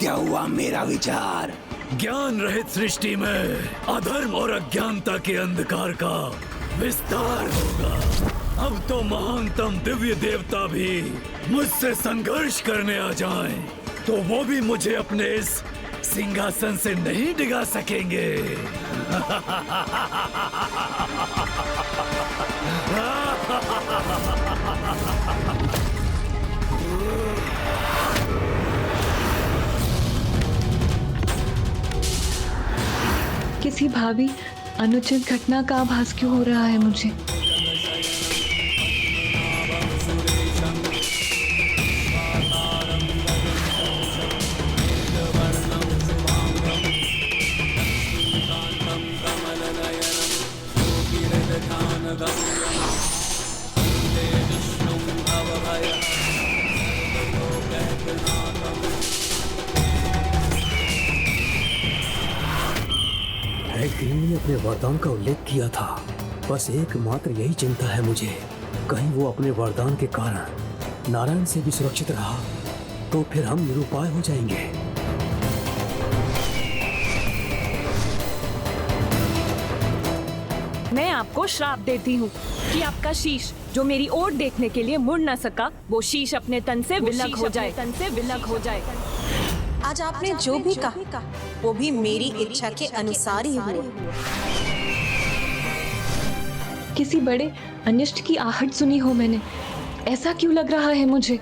सत्य हुआ मेरा विचार। ज्ञान रहित सृष्टि में अधर्म और अज्ञानता के अंधकार का विस्तार होगा। अब तो महानतम दिव्य देवता भी मुझसे संघर्ष करने आ जाएं, तो वो भी मुझे अपने इस सिंहासन से नहीं डिगा सकेंगे। किसी भावी अनुचित घटना का आभास क्यों हो रहा है मुझे? हैग्रीव ने अपने वरदान का उल्लेख किया था। बस एकमात्र यही चिंता है मुझे, कहीं वो अपने वरदान के कारण नारायण से भी सुरक्षित रहा तो फिर हम निरुपाय हो जाएंगे। मैं आपको श्राप देती हूँ कि आपका शीश जो मेरी ओर देखने के लिए मुड़ न सका, वो शीश अपने तन से विलग हो जाए। आज आपने जो भी कहा वो भी मेरी इच्छा के अनुसार ही हुआ। किसी बड़े अनिष्ट की आहट सुनी हो मैंने, ऐसा क्यों लग रहा है मुझे?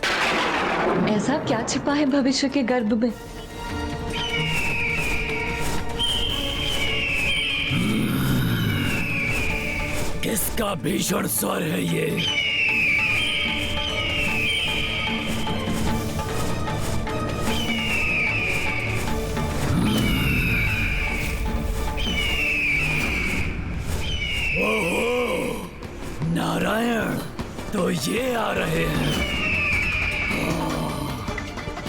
ऐसा क्या छिपा है भविष्य के गर्भ में? किसका भीषण स्वर है ये? नारायण तो ये आ रहे हैं।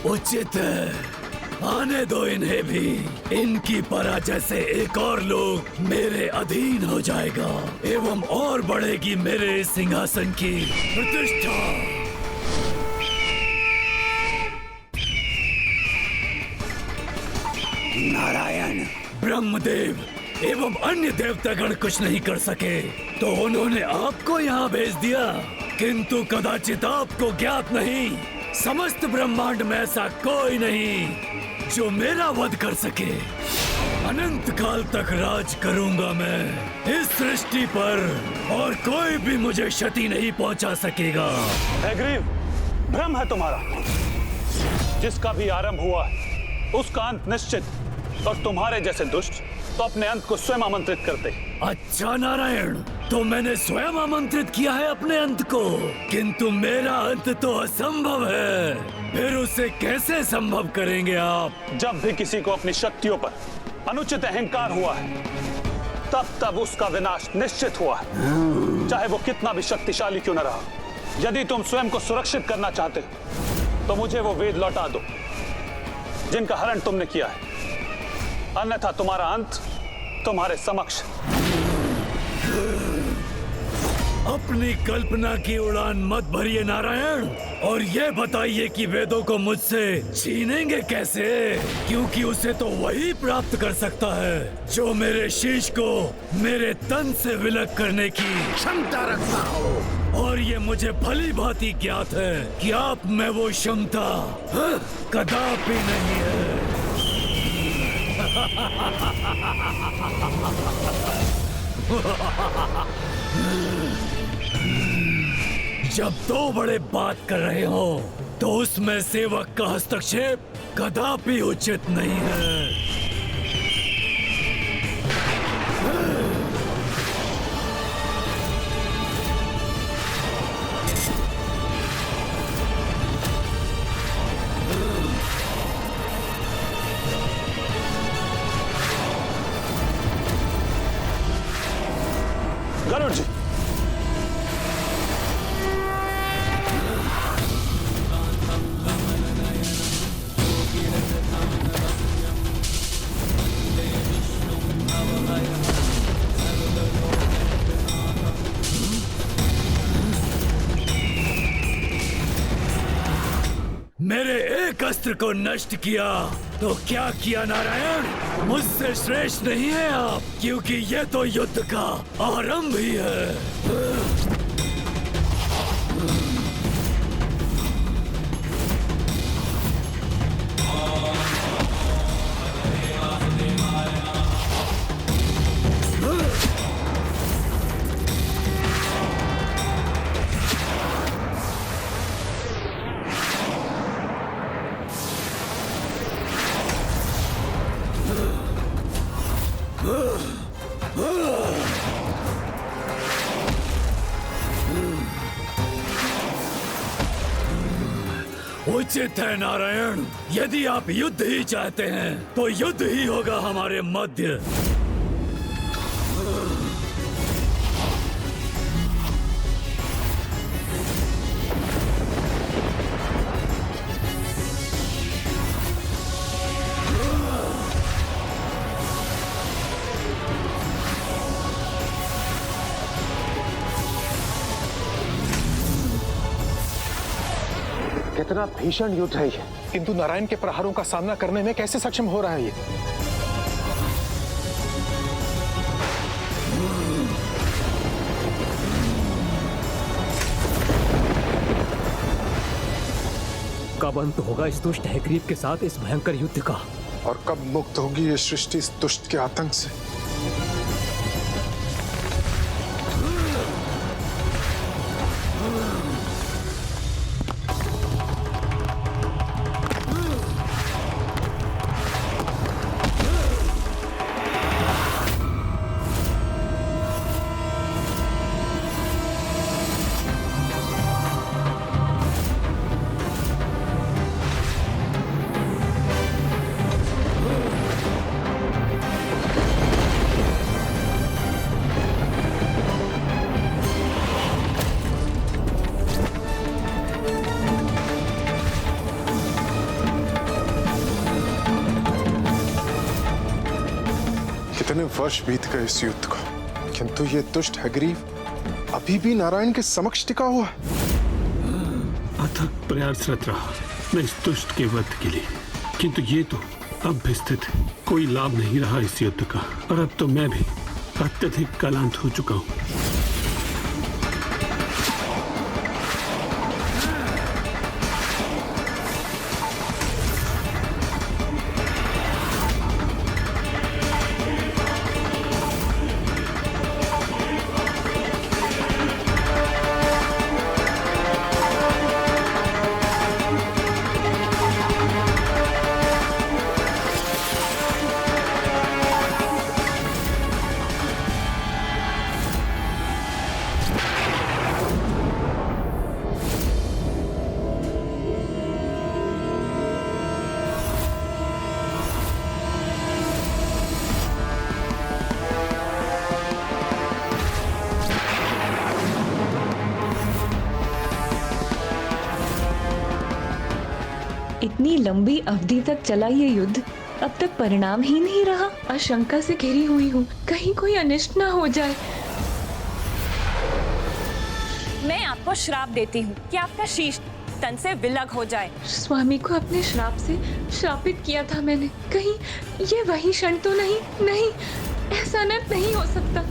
उचित है, आने दो इन्हें भी। इनकी पराजय से एक और लोग मेरे अधीन हो जाएगा एवं और बढ़ेगी मेरे सिंहासन की प्रतिष्ठा। नारायण, ब्रह्मदेव एवं अन्य देवतागण कुछ नहीं कर सके तो उन्होंने आपको यहाँ भेज दिया, किंतु कदाचित आपको ज्ञात नहीं, समस्त ब्रह्मांड में ऐसा कोई नहीं जो मेरा वध कर सके। अनंत काल तक राज करूंगा मैं इस सृष्टि पर और कोई भी मुझे क्षति नहीं पहुंचा सकेगा। हैग्रीव, भ्रम है तुम्हारा। जिसका भी आरंभ हुआ है उसका अंत निश्चित, और तुम्हारे जैसे दुष्ट तो अपने अंत को स्वयं आमंत्रित करते। अच्छा नारायण, तो मैंने स्वयं आमंत्रित किया है अपने अंत को, किंतु मेरा अंत तो असंभव है। फिर उसे कैसे संभव करेंगे आप? जब भी किसी को अपनी शक्तियों पर अनुचित अहंकार हुआ है तब तब उसका विनाश निश्चित हुआ है, चाहे वो कितना भी शक्तिशाली क्यों न रहा। यदि तुम स्वयं को सुरक्षित करना चाहते हो तो मुझे वो वेद लौटा दो जिनका हरण तुमने किया है, अन्यथा तुम्हारा अंत तुम्हारे समक्ष। अपनी कल्पना की उड़ान मत भरिए नारायण, और ये बताइए कि वेदों को मुझसे छीनेंगे कैसे, क्योंकि उसे तो वही प्राप्त कर सकता है जो मेरे शीश को मेरे तन से विलग करने की क्षमता रखता हो। और ये मुझे भली भांति ज्ञात है कि आप में वो क्षमता कदापि नहीं है। जब दो बड़े बात कर रहे हो तो उसमें सेवक का हस्तक्षेप कदापि उचित नहीं है। गरुड़ जी, मेरे एक अस्त्र को नष्ट किया तो क्या किया नारायण? मुझसे श्रेष्ठ नहीं है आप, क्योंकि ये तो युद्ध का आरंभ ही है। उचित है नारायण, यदि आप युद्ध ही चाहते हैं तो युद्ध ही होगा हमारे मध्य। कितना भीषण युद्ध है ये, किंतु नारायण के प्रहारों का सामना करने में कैसे सक्षम हो रहा है ये? कब अंत होगा इस दुष्ट हैग्रीव के साथ इस भयंकर युद्ध का? और कब मुक्त होगी ये सृष्टि इस दुष्ट के आतंक से? कितने वर्ष बीत गए इस युद्ध को, किंतु ये दुष्ट हैग्रीव अभी भी नारायण के समक्ष टिका हुआ है। अथक प्रयासरत रहा मैं इस दुष्ट के वध के लिए, किंतु ये तो अब भी स्थित है। कोई लाभ नहीं रहा इस युद्ध का, और अब तो मैं भी अत्यधिक क्लांत हो चुका हूँ। इतनी लंबी अवधि तक चला ये युद्ध, अब तक परिणाम ही नहीं रहा। आशंका से घिरी हुई हूँ, कहीं कोई अनिष्ट ना हो जाए। मैं आपको श्राप देती हूँ कि आपका शीश तन से विलग हो जाए। स्वामी को अपने श्राप से श्रापित किया था मैंने, कहीं ये वही क्षण तो नहीं? नहीं, ऐसा अनर्थ नहीं हो सकता।